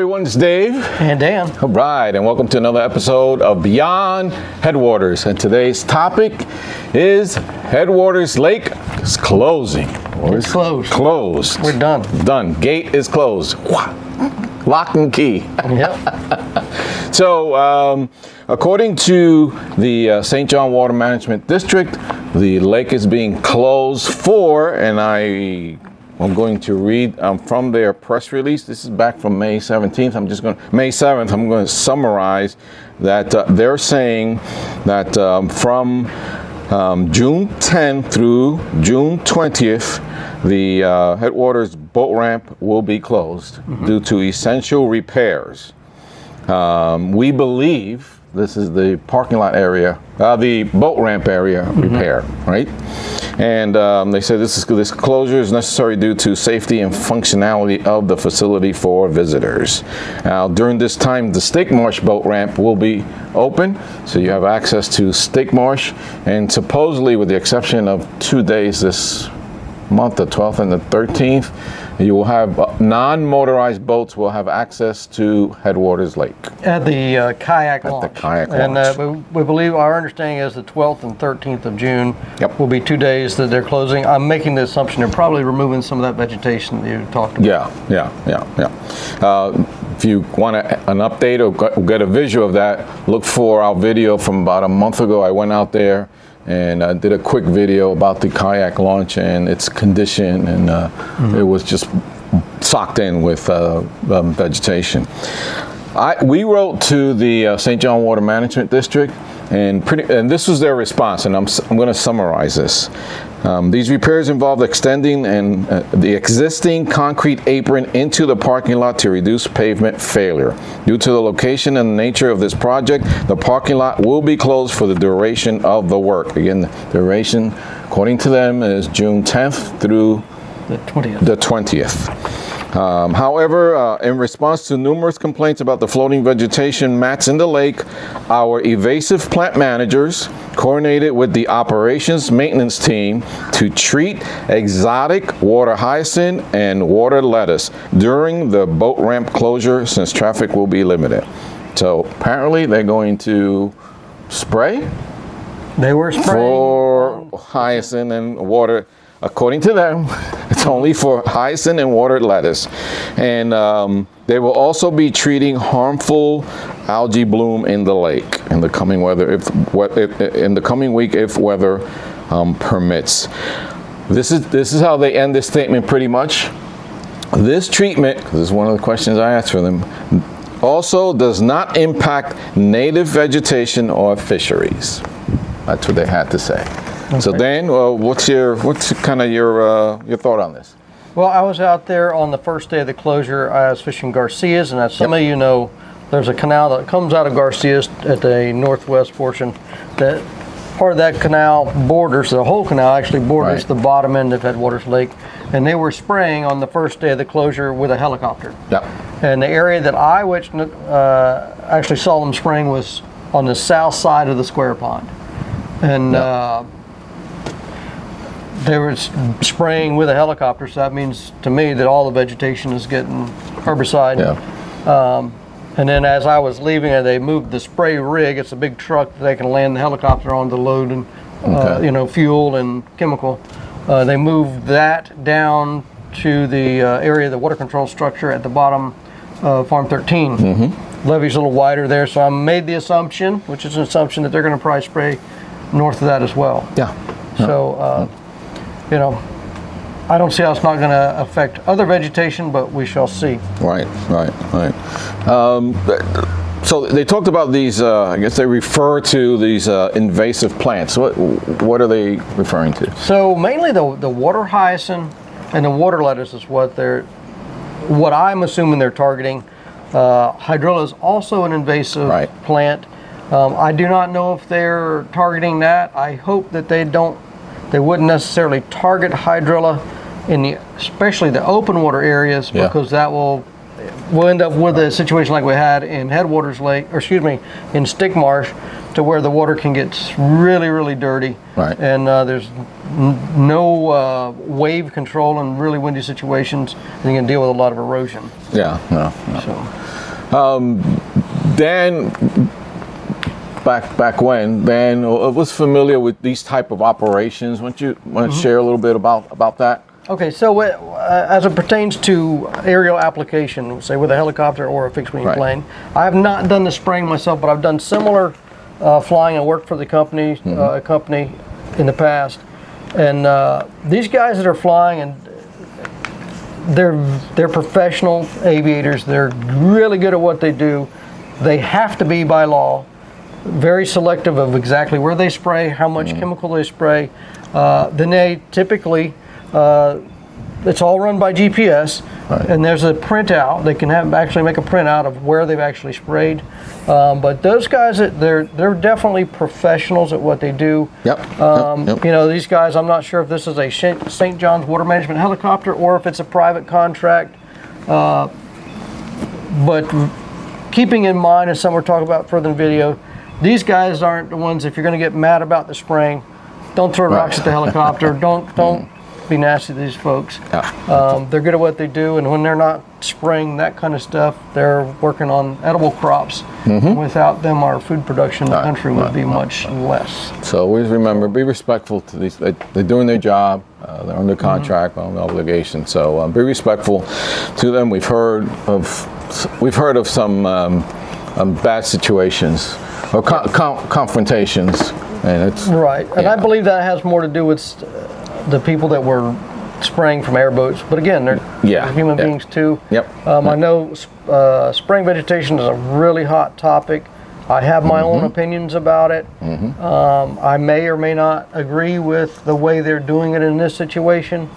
everyone, it's Dave. And Dan. All right, and welcome to another episode of Beyond Headwaters. And today's topic is Headwaters Lake is closing. It's closed. Closed. We're done. Done. Gate is closed. Lock and key. Yep. So, according to the St. John Water Management District, the lake is being closed for, and I'm going to read from their press release. This is back from May 17th. May 7th, I'm going to summarize that they're saying that from June 10th through June 20th, the Headwaters boat ramp will be closed due to essential repairs. We believe this is the parking lot area, the boat ramp area repair, right? And they said this closure is necessary due to safety and functionality of the facility for visitors. Now, during this time, the Stake Marsh boat ramp will be open, so you have access to Stake Marsh, and supposedly, with the exception of 2 days this month, the 12th and the 13th, you will have non-motorized boats will have access to Headwaters Lake. At the kayak launch. At the kayak launch. And we believe, our understanding is the 12th and 13th of June Yep. will be 2 days that they're closing. I'm making the assumption they're probably removing some of that vegetation that you talked about. Yeah. If you want an update or get a visual of that, look for our video from about a month ago. I went out there and I did a quick video about the kayak launch and its condition, and it was just socked in with vegetation. We wrote to the St. John Water Management District, and this was their response, and I'm going to summarize this. These repairs involved extending the existing concrete apron into the parking lot to reduce pavement failure. Due to the location and nature of this project, the parking lot will be closed for the duration of the work. Again, the duration, according to them, is June 10th through the 20th. However, in response to numerous complaints about the floating vegetation mats in the lake, our evasive plant managers coordinated with the operations maintenance team to treat exotic water hyacinth and water lettuce during the boat ramp closure, since traffic will be limited. So apparently they're going to spray. They were spraying for hyacinth and water. According to them, it's only for hyacinth and water lettuce. And they will also be treating harmful algae bloom in the lake in the coming in the coming week if weather permits. This is how they end this statement pretty much. This treatment, this is one of the questions I asked for them, also does not impact native vegetation or fisheries. That's what they had to say. Okay. So Dan, what's kind of your thought on this? Well, I was out there on the first day of the closure. I was fishing Garcias, and as some of you know, there's a canal that comes out of Garcias at the northwest portion. That part of that canal borders, the whole canal actually borders the bottom end of Headwaters Lake, and they were spraying on the first day of the closure with a helicopter. Yep. And the area that I actually saw them spraying was on the south side of the square pond, and they were spraying with a helicopter, so that means to me that all the vegetation is getting herbicide. Yeah. And then as I was leaving, they moved the spray rig. It's a big truck that they can land the helicopter on to load and fuel and chemical. They moved that down to the area of the water control structure at the bottom of Farm 13. Levee's a little wider there, so I made the assumption, which is an assumption, that they're going to probably spray north of that as well. Yeah. So, I don't see how it's not going to affect other vegetation, but we shall see. Right. So they talked about these, I guess they refer to these invasive plants. What are they referring to? So mainly the water hyacinth and the water lettuce is what I'm assuming they're targeting. Hydrilla is also an invasive plant. I do not know if they're targeting that. I hope that they wouldn't necessarily target hydrilla in especially the open water areas, because that will we'll end up with a situation like we had in Headwaters Lake, or excuse me, in Stick Marsh, to where the water can get really, really dirty. Right. And there's no wave control in really windy situations, and you can deal with a lot of erosion. Yeah. No. So. Dan, back when, Dan was familiar with these type of operations. Want to share a little bit about that? Okay, so as it pertains to aerial application, say with a helicopter or a fixed wing plane, I have not done the spraying myself, but I've done similar flying. I worked for the company in the past, and these guys that are flying, and they're professional aviators. They're really good at what they do. They have to be, by law, very selective of exactly where they spray, how much chemical they spray. Then they typically, it's all run by GPS, and there's a printout. They can actually make a printout of where they've actually sprayed. But those guys, they're definitely professionals at what they do. Yep. You know, these guys, I'm not sure if this is a St. John's Water Management helicopter or if it's a private contract. But keeping in mind, as some we're talking about further in the video, these guys aren't the ones, if you're going to get mad about the spraying, don't throw rocks at the helicopter. Don't be nasty to these folks. Yeah. They're good at what they do, and when they're not spraying that kind of stuff, they're working on edible crops. Without them, our food production in the country would be much less. So always remember, be respectful to these. They're doing their job. They're under contract, under obligation. So be respectful to them. We've heard of some bad situations or confrontations, and it's right. And I believe that has more to do with the people that were spraying from airboats. But again, they're human beings too. Yep. I know spraying vegetation is a really hot topic. I have my own opinions about it. I may or may not agree with the way they're doing it in this situation.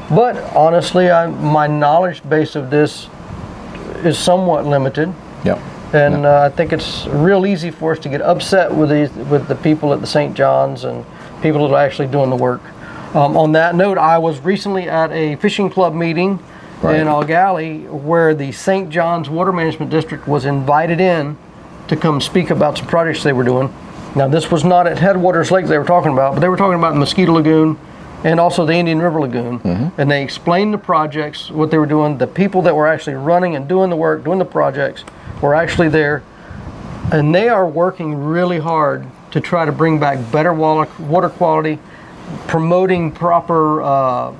But honestly, my knowledge base of this is somewhat limited. Yep. And I think it's real easy for us to get upset with the people at the St. John's and people that are actually doing the work. On that note, I was recently at a fishing club meeting in Algal where the St. John's Water Management District was invited in to come speak about some projects they were doing. Now, this was not at Headwaters Lake they were talking about, but they were talking about the Mosquito Lagoon and also the Indian River Lagoon. And they explained the projects, what they were doing. The people that were actually running and doing the work, doing the projects, were actually there. And they are working really hard to try to bring back better water quality, promoting proper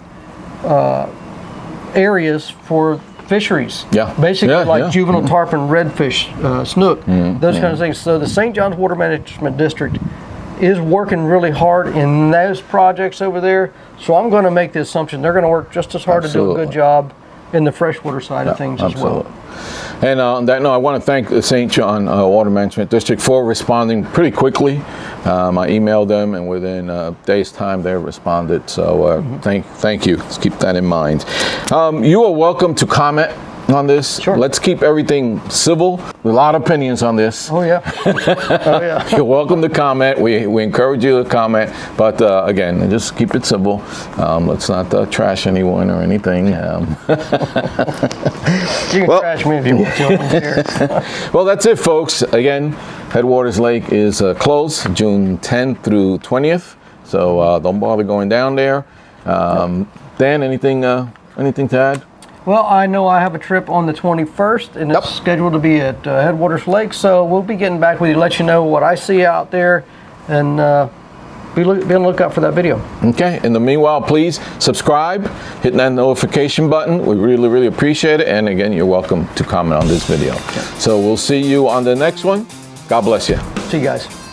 areas for fisheries. Basically like juvenile tarpon, redfish, snook, those kind of things. So the St. John's Water Management District is working really hard in those projects over there. So I'm going to make the assumption they're going to work just as hard to do a good job in the freshwater side of things as well. And on that note, I want to thank the St. John Water Management District for responding pretty quickly. I emailed them, and within a day's time, they responded. So thank you. Let's keep that in mind. You are welcome to comment on this. Sure. Let's keep everything civil. A lot of opinions on this. Oh yeah. Oh yeah. You're welcome to comment. We encourage you to comment, but again, just keep it civil. Let's not trash anyone or anything. You can trash me if you want to. Well, that's it, folks. Again, Headwaters Lake is closed June 10th through 20th, so don't bother going down there. Dan, anything to add? Well, I know I have a trip on the 21st, and it's scheduled to be at Headwaters Lake, so we'll be getting back with you to let you know what I see out there, and be on the lookout for that video. Okay. In the meanwhile, please subscribe, hit that notification button. We really, really appreciate it. And again, you're welcome to comment on this video. So we'll see you on the next one. God bless you. See you guys.